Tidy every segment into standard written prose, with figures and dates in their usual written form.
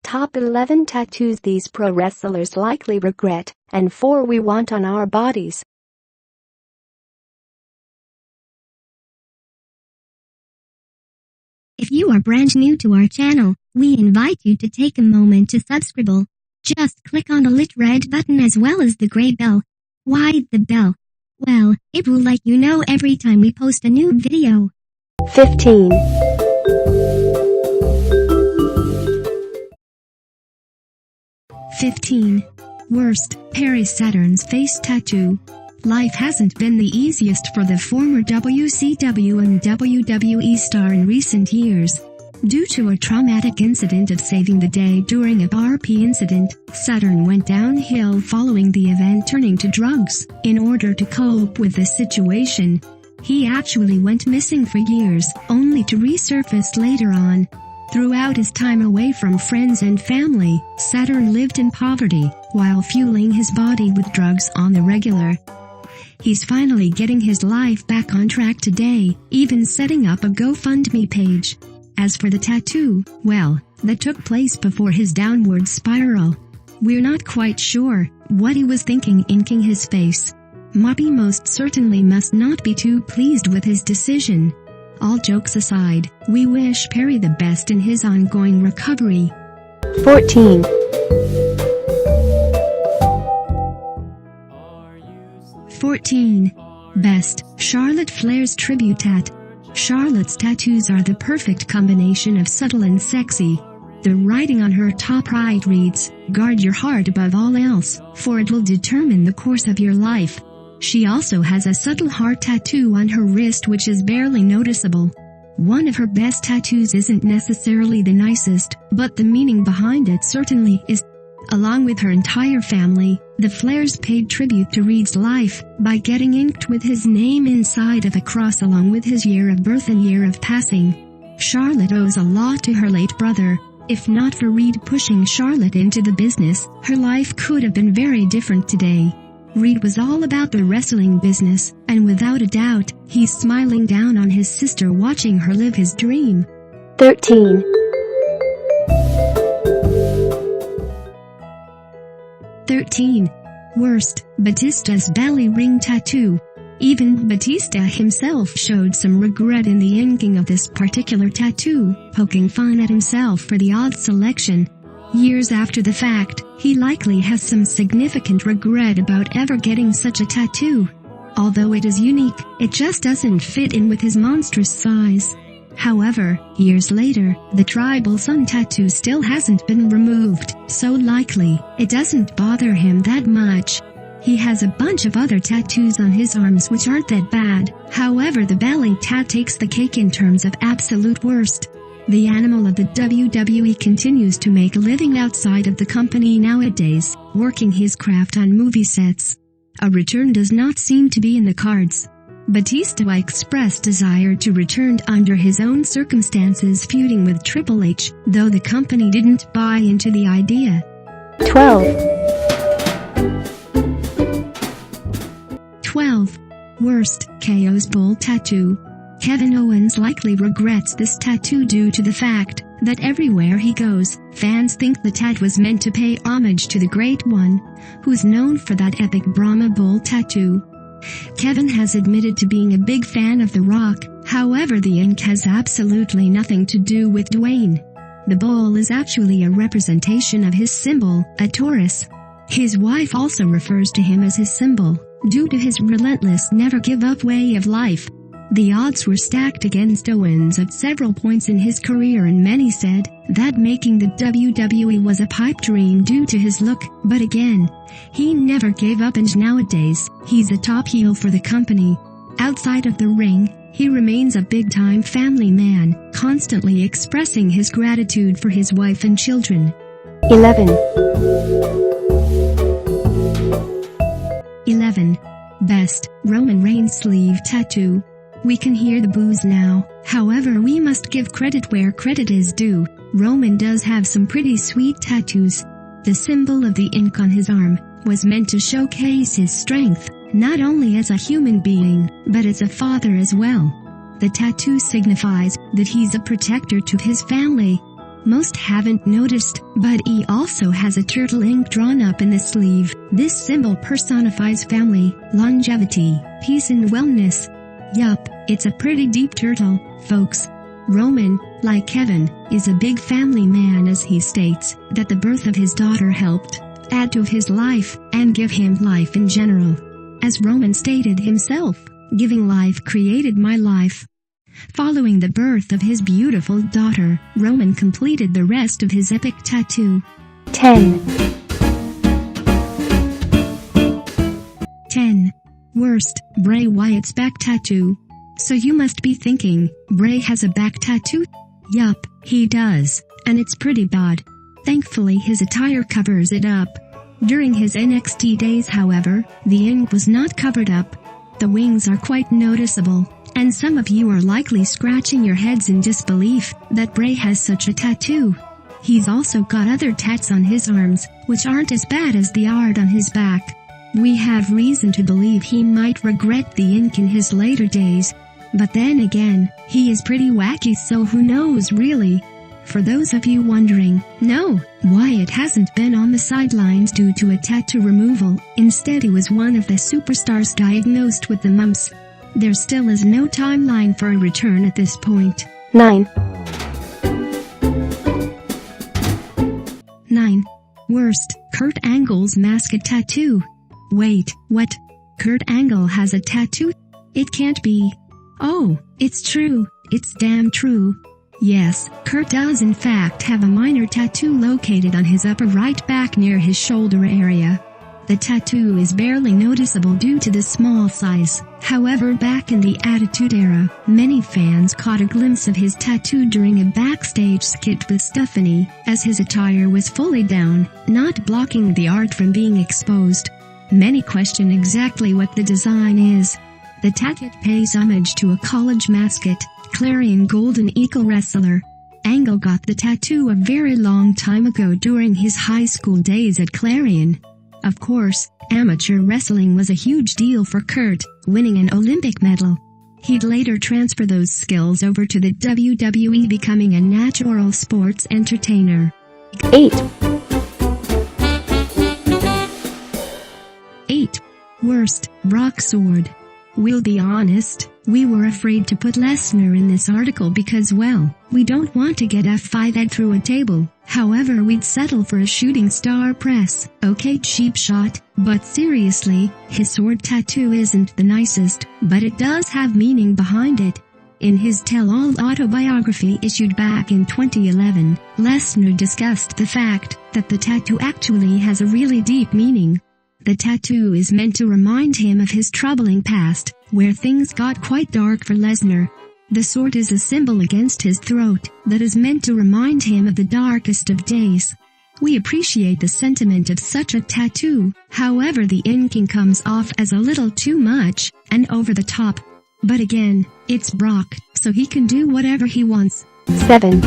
Top 11 tattoos these pro wrestlers likely regret, and 4 we want on our bodies. If you are brand new to our channel, we invite you to take a moment to subscribe. Just click on the lit red button as well as the gray bell. Why the bell? Well, it will let you know every time we post a new video. 15. Worst, Saturn's face tattoo. Life hasn't been the easiest for the former WCW and WWE star in recent years. Due to a traumatic incident of saving the day during a RP incident, Saturn went downhill following the event, turning to drugs. In order to cope with the situation, he actually went missing for years, only to resurface later on. Throughout his time away from friends and family, Saturn lived in poverty, while fueling his body with drugs on the regular. He's finally getting his life back on track today, even setting up a GoFundMe page. As for the tattoo, well, that took place before his downward spiral. We're not quite sure what he was thinking inking his face. Moppy most certainly must not be too pleased with his decision. All jokes aside, we wish Perry the best in his ongoing recovery. 14. Best, Charlotte Flair's tribute tat. Charlotte's tattoos are the perfect combination of subtle and sexy. The writing on her top right reads, "Guard your heart above all else, for it will determine the course of your life." She also has a subtle heart tattoo on her wrist which is barely noticeable. One of her best tattoos isn't necessarily the nicest, but the meaning behind it certainly is. Along with her entire family, the Flairs paid tribute to Reed's life by getting inked with his name inside of a cross along with his year of birth and year of passing. Charlotte owes a lot to her late brother. If not for Reed pushing Charlotte into the business, her life could have been very different today. Reed was all about the wrestling business, and without a doubt, he's smiling down on his sister watching her live his dream. 13. Worst, Batista's belly ring tattoo. Even Batista himself showed some regret in the inking of this particular tattoo, poking fun at himself for the odd selection. Years after the fact, he likely has some significant regret about ever getting such a tattoo. Although it is unique, it just doesn't fit in with his monstrous size. However, years later, the tribal sun tattoo still hasn't been removed, so likely, it doesn't bother him that much. He has a bunch of other tattoos on his arms which aren't that bad, however the belly tat takes the cake in terms of absolute worst. The animal of the WWE continues to make a living outside of the company nowadays, working his craft on movie sets. A return does not seem to be in the cards. Batista expressed desire to return under his own circumstances, feuding with Triple H, though the company didn't buy into the idea. 12. Worst, KO's bull tattoo. Kevin Owens likely regrets this tattoo due to the fact that everywhere he goes, fans think the tat was meant to pay homage to the Great One, who's known for that epic Brahma bull tattoo. Kevin has admitted to being a big fan of The Rock, however the ink has absolutely nothing to do with Dwayne. The bull is actually a representation of his symbol, a Taurus. His wife also refers to him as his symbol, due to his relentless never-give-up way of life. The odds were stacked against Owens at several points in his career, and many said that making the WWE was a pipe dream due to his look, but again, he never gave up and nowadays, he's a top heel for the company. Outside of the ring, he remains a big-time family man, constantly expressing his gratitude for his wife and children. 11. Best, Roman Reigns sleeve tattoo. We can hear the boos now, however we must give credit where credit is due. Roman does have some pretty sweet tattoos. The symbol of the ink on his arm was meant to showcase his strength, not only as a human being, but as a father as well. The tattoo signifies that he's a protector to his family. Most haven't noticed, but he also has a turtle ink drawn up in the sleeve. This symbol personifies family, longevity, peace and wellness. Yup, it's a pretty deep turtle, folks. Roman, like Kevin, is a big family man, as he states that the birth of his daughter helped add to his life and give him life in general. As Roman stated himself, "Giving life created my life." Following the birth of his beautiful daughter, Roman completed the rest of his epic tattoo. 10. 10. Worst, Bray Wyatt's back tattoo. So you must be thinking, Bray has a back tattoo? Yup, he does, and it's pretty bad. Thankfully his attire covers it up. During his NXT days, however, the ink was not covered up. The wings are quite noticeable, and some of you are likely scratching your heads in disbelief that Bray has such a tattoo. He's also got other tats on his arms, which aren't as bad as the art on his back. We have reason to believe he might regret the ink in his later days. But then again, he is pretty wacky, so who knows really? For those of you wondering, no, Wyatt hasn't been on the sidelines due to a tattoo removal. Instead, he was one of the superstars diagnosed with the mumps. There still is no timeline for a return at this point. 9. 9. Worst, Kurt Angle's Mascot tattoo. Wait, what? Kurt Angle has a tattoo? It can't be. Oh, it's true. It's damn true. Yes, Kurt does in fact have a minor tattoo located on his upper right back near his shoulder area. The tattoo is barely noticeable due to the small size. However, back in the Attitude Era, many fans caught a glimpse of his tattoo during a backstage skit with Stephanie, as his attire was fully down, not blocking the art from being exposed. Many question exactly what the design is. The tattoo pays homage to a college mascot, Clarion Golden Eagle wrestler. Angle got the tattoo a very long time ago during his high school days at Clarion. Of course, amateur wrestling was a huge deal for Kurt, winning an Olympic medal. He'd later transfer those skills over to the WWE, becoming a natural sports entertainer. 8. 8. Worst, Brock sword. We'll be honest, we were afraid to put Lesnar in this article because, well, we don't want to get F5'd through a table. However, we'd settle for a shooting star press. Okay, cheap shot, but seriously, his sword tattoo isn't the nicest, but it does have meaning behind it. In his tell-all autobiography issued back in 2011, Lesnar discussed the fact that the tattoo actually has a really deep meaning. The tattoo is meant to remind him of his troubling past, where things got quite dark for Lesnar. The sword is a symbol against his throat that is meant to remind him of the darkest of days. We appreciate the sentiment of such a tattoo, however the inking comes off as a little too much and over the top. But again, it's Brock, so he can do whatever he wants. 7.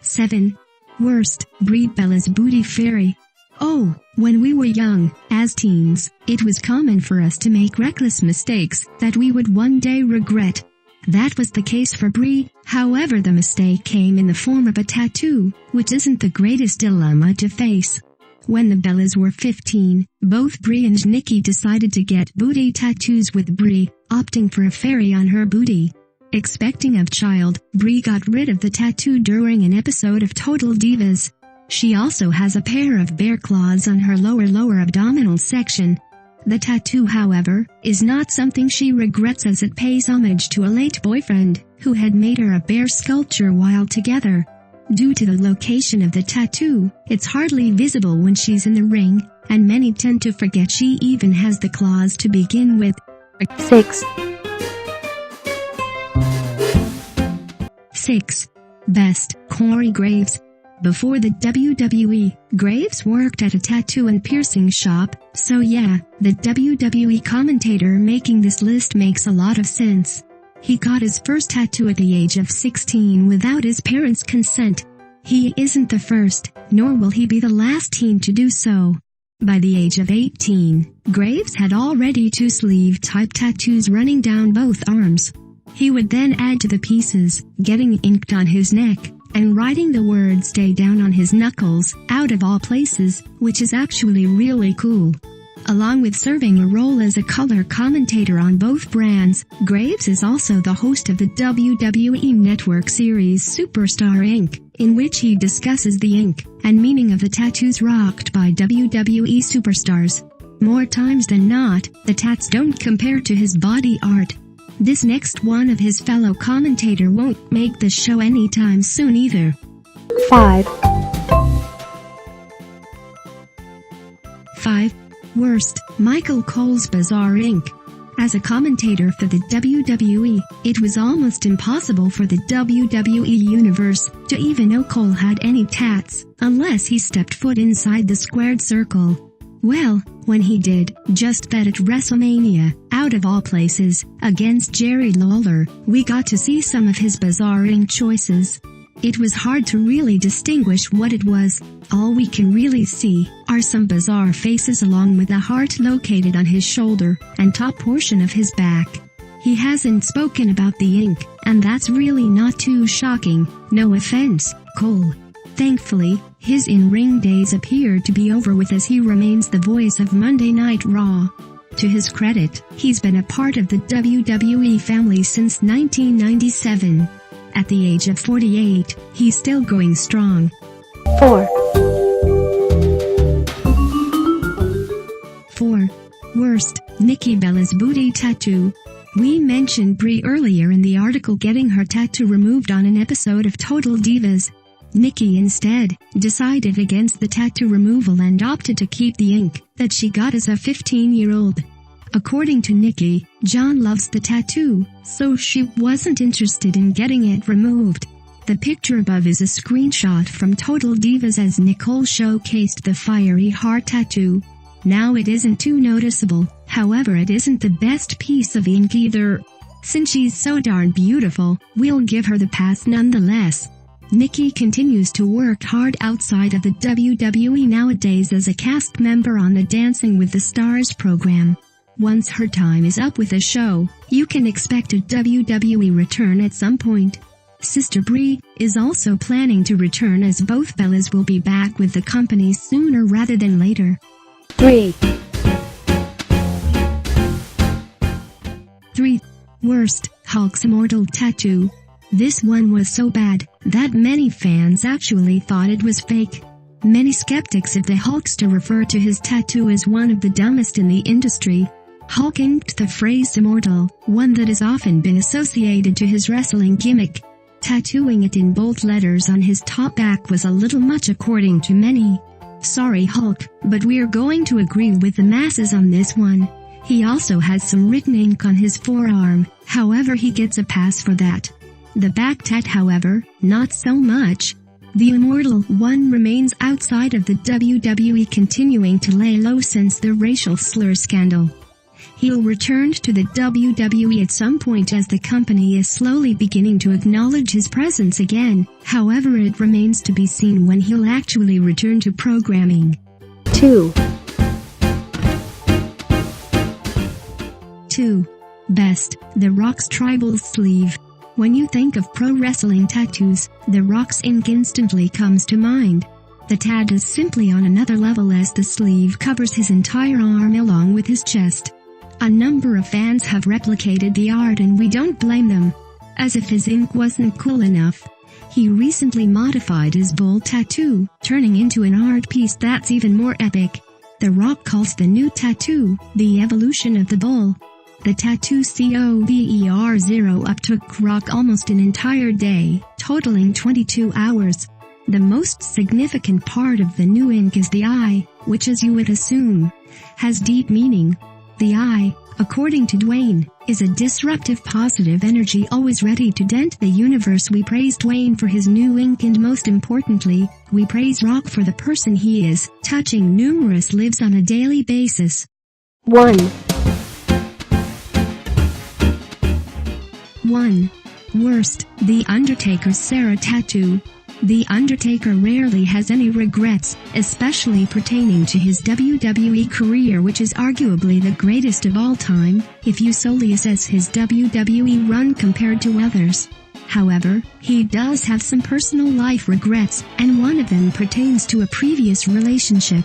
7. Worst, Brie Bella's booty fairy. Oh, when we were young, as teens, it was common for us to make reckless mistakes that we would one day regret. That was the case for Brie, however the mistake came in the form of a tattoo, which isn't the greatest dilemma to face. When the Bellas were 15, both Brie and Nikki decided to get booty tattoos, with Brie opting for a fairy on her booty. Expecting a child, Brie got rid of the tattoo during an episode of Total Divas. She also has a pair of bear claws on her lower abdominal section. The tattoo, however, is not something she regrets, as it pays homage to a late boyfriend who had made her a bear sculpture while together. Due to the location of the tattoo, it's hardly visible when she's in the ring, and many tend to forget she even has the claws to begin with. 6. 6. Best, Corey Graves. Before the WWE, Graves worked at a tattoo and piercing shop, so yeah, the WWE commentator making this list makes a lot of sense. He got his first tattoo at the age of 16 without his parents' consent. He isn't the first, nor will he be the last teen to do so. By the age of 18, Graves had already 2 sleeve-type tattoos running down both arms. He would then add to the pieces, getting inked on his neck, and writing the word "stay down" on his knuckles, out of all places, which is actually really cool. Along with serving a role as a color commentator on both brands, Graves is also the host of the WWE Network series Superstar Inc., in which he discusses the ink and meaning of the tattoos rocked by WWE superstars. More times than not, the tats don't compare to his body art. This next one of his fellow commentator won't make the show anytime soon either. 5. 5. Worst, Michael Cole's Bizarre Inc. As a commentator for the WWE, it was almost impossible for the WWE Universe to even know Cole had any tats, unless he stepped foot inside the squared circle. Well, when he did, just that at WrestleMania, out of all places, against Jerry Lawler, we got to see some of his Bizarre Inc. choices. It was hard to really distinguish what it was. All we can really see are some bizarre faces along with a heart located on his shoulder and top portion of his back. He hasn't spoken about the ink, and that's really not too shocking. No offense, Cole. Thankfully, his in-ring days appear to be over with as he remains the voice of Monday Night Raw. To his credit, he's been a part of the WWE family since 1997. At the age of 48, he's still going strong. 4. 4. Worst, Nikki Bella's booty tattoo. We mentioned Brie earlier in the article getting her tattoo removed on an episode of Total Divas. Nikki instead decided against the tattoo removal and opted to keep the ink that she got as a 15-year-old. According to Nikki, John loves the tattoo, so she wasn't interested in getting it removed. The picture above is a screenshot from Total Divas as Nicole showcased the fiery heart tattoo. Now it isn't too noticeable, however it isn't the best piece of ink either. Since she's so darn beautiful, we'll give her the pass nonetheless. Nikki continues to work hard outside of the WWE nowadays as a cast member on the Dancing with the Stars program. Once her time is up with the show, you can expect a WWE return at some point. Sister Brie is also planning to return as both Bellas will be back with the company sooner rather than later. 3. 3. Worst, Hulk's Immortal tattoo. This one was so bad that many fans actually thought it was fake. Many skeptics of the Hulkster refer to his tattoo as one of the dumbest in the industry. Hulk inked the phrase Immortal, one that has often been associated to his wrestling gimmick. Tattooing it in bold letters on his top back was a little much according to many. Sorry Hulk, but we're going to agree with the masses on this one. He also has some written ink on his forearm, however he gets a pass for that. The back tat however, not so much. The Immortal one remains outside of the WWE, continuing to lay low since the racial slur scandal. He'll return to the WWE at some point as the company is slowly beginning to acknowledge his presence again, however it remains to be seen when he'll actually return to programming. 2. 2. Best, The Rock's tribal sleeve. When you think of pro wrestling tattoos, The Rock's ink instantly comes to mind. The tat is simply on another level as the sleeve covers his entire arm along with his chest. A number of fans have replicated the art and we don't blame them. As if his ink wasn't cool enough, he recently modified his bull tattoo, turning into an art piece that's even more epic. The Rock calls the new tattoo, the evolution of the bull. The tattoo COVER0 up took Rock almost an entire day, totaling 22 hours. The most significant part of the new ink is the eye, which as you would assume, has deep meaning. The eye, according to Dwayne, is a disruptive positive energy always ready to dent the universe. We praise Dwayne for his new ink and most importantly, we praise Rock for the person he is, touching numerous lives on a daily basis. 1. 1. Worst, The Undertaker's Sara tattoo. The Undertaker rarely has any regrets, especially pertaining to his WWE career, which is arguably the greatest of all time, if you solely assess his WWE run compared to others. However, he does have some personal life regrets, and one of them pertains to a previous relationship.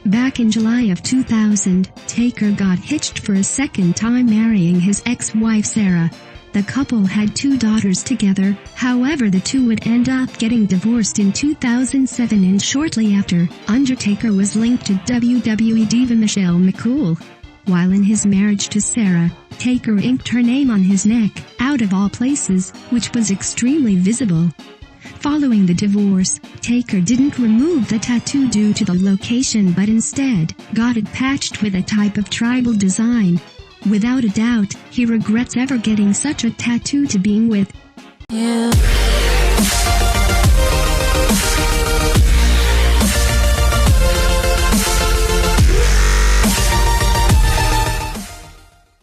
Back in July of 2000, Taker got hitched for a second time, marrying his ex-wife Sara. The couple had 2 daughters together, however the two would end up getting divorced in 2007, and shortly after, Undertaker was linked to WWE diva Michelle McCool. While in his marriage to Sara, Taker inked her name on his neck, out of all places, which was extremely visible. Following the divorce, Taker didn't remove the tattoo due to the location, but instead, got it patched with a type of tribal design. Without a doubt, he regrets ever getting such a tattoo to being with. Yeah.